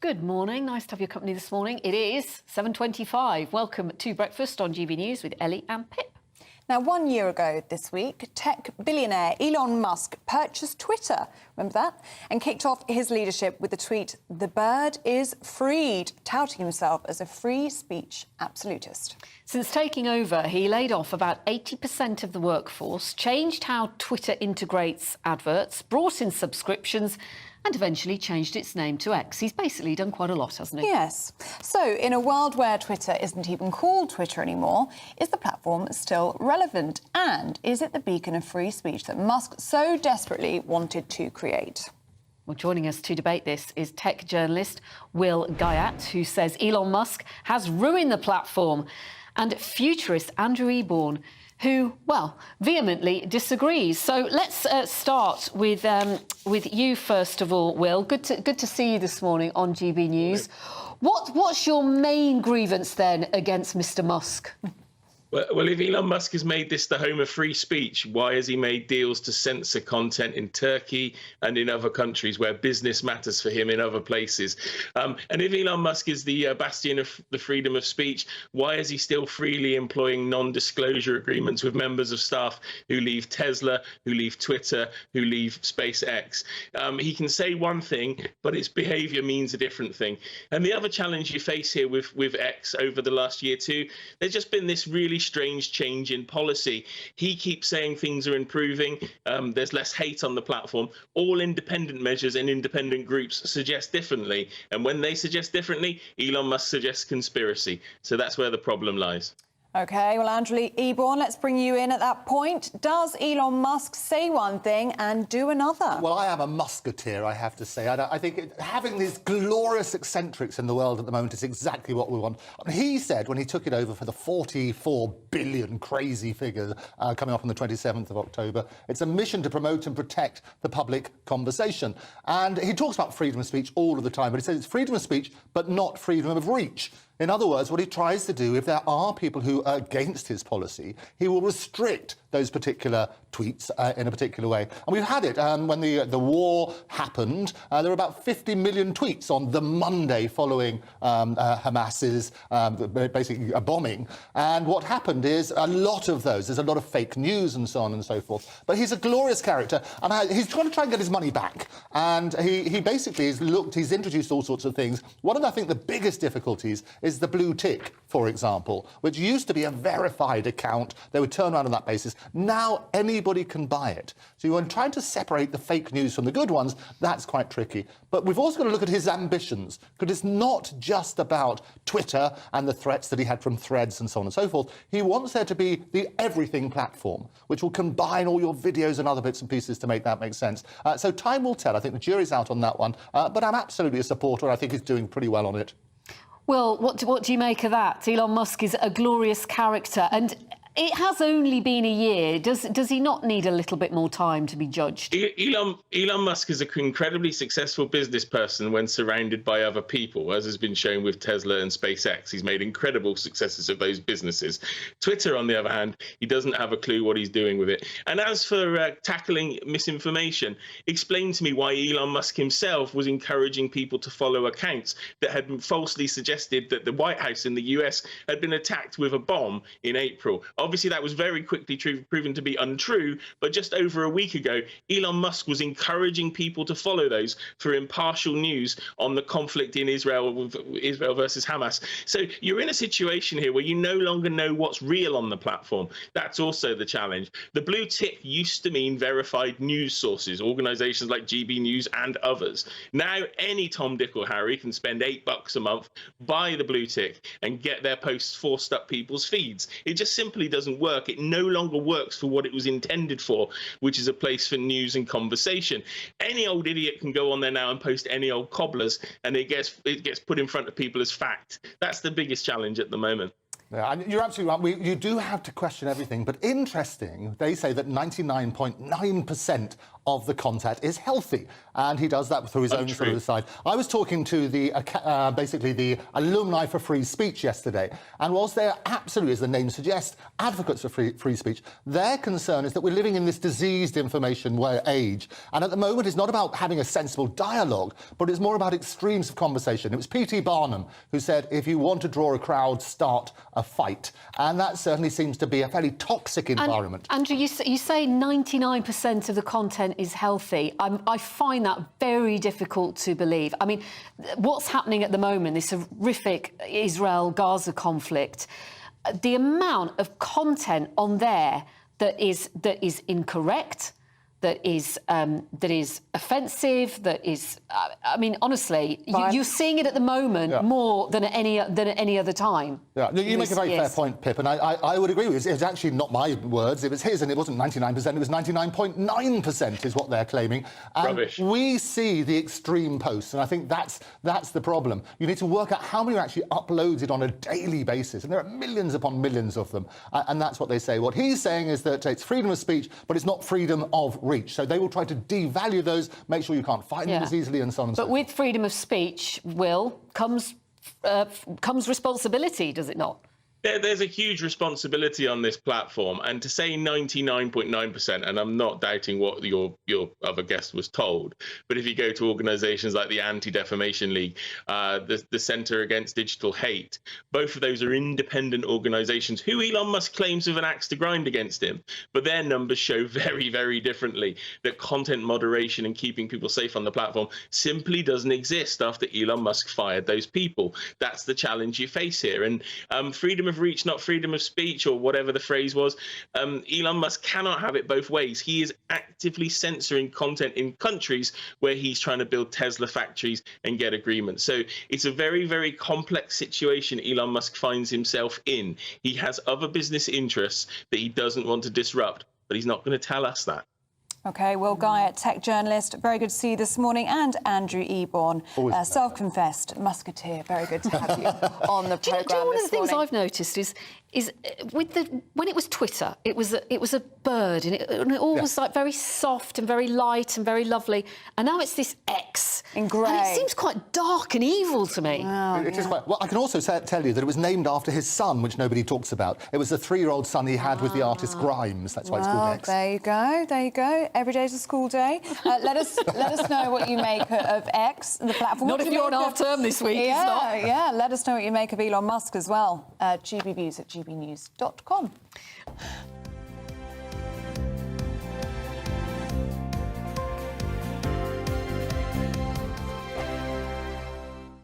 Good morning. Nice to have your company this morning. It is 7:25. Welcome to Breakfast on GB News with Ellie and Pip. Now, 1 year ago this week, tech billionaire Elon Musk purchased Twitter, remember that? And kicked off his leadership with the tweet, "The bird is freed," touting himself as a free speech absolutist. Since taking over, he laid off about 80% of the workforce, changed how Twitter integrates adverts, brought in subscriptions, and eventually changed its name to X. He's basically done quite a lot, hasn't he? Yes. So, in a world where Twitter isn't even called Twitter anymore, is the platform still relevant? And is it the beacon of free speech that Musk so desperately wanted to create? Well, joining us to debate this is tech journalist Will Guyat, who says Elon Musk has ruined the platform, and futurist Andrew Eborn, who, well, vehemently disagrees. So let's start with you first of all, Will. Good to see you this morning on GB News. What's your main grievance then against Mr. Musk? Well, if Elon Musk has made this the home of free speech, why has he made deals to censor content in Turkey and in other countries where business matters for him in other places? And if Elon Musk is the bastion of the freedom of speech, why is he still freely employing non-disclosure agreements with members of staff who leave Tesla, who leave Twitter, who leave SpaceX? He can say one thing, but his behavior means a different thing. And the other challenge you face here with X over the last year too, there's just been this really strange change in policy. He keeps saying things are improving. There's less hate on the platform. All independent measures and independent groups suggest differently. And when they suggest differently, Elon Musk suggests conspiracy. So that's where the problem lies. OK, well, Andrew Eborn, let's bring you in at that point. Does Elon Musk say one thing and do another? Well, I am a Musketeer, I have to say. I think having these glorious eccentrics in the world at the moment is exactly what we want. He said when he took it over for the 44 billion crazy figure coming up on the 27th of October, it's a mission to promote and protect the public conversation. And he talks about freedom of speech all of the time, but he says it's freedom of speech, but not freedom of reach. In other words, what he tries to do, if there are people who are against his policy, he will restrict those particular tweets in a particular way. And we've had it when the war happened. There were about 50 million tweets on the Monday following Hamas's basically a bombing. And what happened is a lot of those, there's a lot of fake news and so on and so forth. But he's a glorious character, and he's trying to try and get his money back. And he basically he's introduced all sorts of things. One of, I think, the biggest difficulties is the blue tick, for example, which used to be a verified account. They would turn around on that basis. Now anybody can buy it. So you're trying to separate the fake news from the good ones. That's quite tricky. But we've also got to look at his ambitions, because it's not just about Twitter and the threats that he had from Threads and so on and so forth. He wants there to be the everything platform, which will combine all your videos and other bits and pieces to make that make sense. So time will tell. I think the jury's out on that one. But I'm absolutely a supporter, and I think he's doing pretty well on it. Well, what do you make of that? Elon Musk is a glorious character, and it has only been a year. Does he not need a little bit more time to be judged? Elon Musk is an incredibly successful business person when surrounded by other people, as has been shown with Tesla and SpaceX. He's made incredible successes of those businesses. Twitter, on the other hand, he doesn't have a clue what he's doing with it. And as for tackling misinformation, explain to me why Elon Musk himself was encouraging people to follow accounts that had falsely suggested that the White House in the US had been attacked with a bomb in April. Obviously, that was very quickly proven to be untrue, but just over a week ago, Elon Musk was encouraging people to follow those for impartial news on the conflict in Israel versus Hamas. So you're in a situation here where you no longer know what's real on the platform. That's also the challenge. The blue tick used to mean verified news sources, organizations like GB News and others. Now, any Tom, Dick or Harry can spend $8 a month, buy the blue tick, and get their posts forced up people's feeds. It just simply doesn't work. It no longer works for what it was intended for, which is a place for news and conversation. Any old idiot can go on there now and post any old cobblers, and it gets put in front of people as fact. That's the biggest challenge at the moment. Yeah, and you're absolutely right. You do have to question everything, but interesting, they say that 99.9% of the content is healthy, and he does that through his own sort of side. I was talking to the basically the alumni for free speech yesterday, and whilst they're absolutely, as the name suggests, advocates for free speech, their concern is that we're living in this diseased information age, and at the moment it's not about having a sensible dialogue, but it's more about extremes of conversation. It was P.T. Barnum who said, if you want to draw a crowd, start a fight, and that certainly seems to be a fairly toxic environment. Andrew, you say 99% of the content is healthy. I find that very difficult to believe. I mean, what's happening at the moment, this horrific Israel-Gaza conflict, the amount of content on there that is incorrect, that is offensive, that is, I mean, honestly, you're seeing it at the moment more than at any other time. Yeah, you make a very fair point, Pip, and I would agree with you. It's actually not my words, it was his, and it wasn't 99%, it was 99.9% is what they're claiming. And rubbish. We see the extreme posts, and I think that's the problem. You need to work out how many are actually uploaded on a daily basis, and there are millions upon millions of them, and that's what they say. What he's saying is that it's freedom of speech, but it's not freedom of reach. So they will try to devalue those, make sure you can't find them as easily, and so on and so forth. But with freedom of speech, Will, comes responsibility, does it not? There's a huge responsibility on this platform, and to say 99.9%, and I'm not doubting what your other guest was told, but if you go to organizations like the Anti-Defamation League, the Center Against Digital Hate, both of those are independent organizations who Elon Musk claims with an axe to grind against him, but their numbers show very, very differently that content moderation and keeping people safe on the platform simply doesn't exist after Elon Musk fired those people. That's the challenge you face here, and freedom of reach, not freedom of speech, or whatever the phrase was. Elon Musk cannot have it both ways. He is actively censoring content in countries where he's trying to build Tesla factories and get agreements. So it's a very, very complex situation Elon Musk finds himself in. He has other business interests that he doesn't want to disrupt, but he's not going to tell us that. OK, Will Guyatt, tech journalist, very good to see you this morning, and Andrew Eborn, self-confessed musketeer. Very good to have you on the programme. Do you know one of the things I've noticed is with when it was Twitter, it was a bird, and it all was like very soft and very light and very lovely, and now it's this X in grey. And it seems quite dark and evil to me. Oh, it is quite. Well, I can also tell you that it was named after his son, which nobody talks about. It was the 3-year-old son he had with the artist Grimes. That's why it's called X. There you go. There you go. Every day's a school day. Let us know what you make of X, the platform. Not if you're on half term this week. Yeah. Let us know what you make of Elon Musk as well. GBviews@gbnews.com.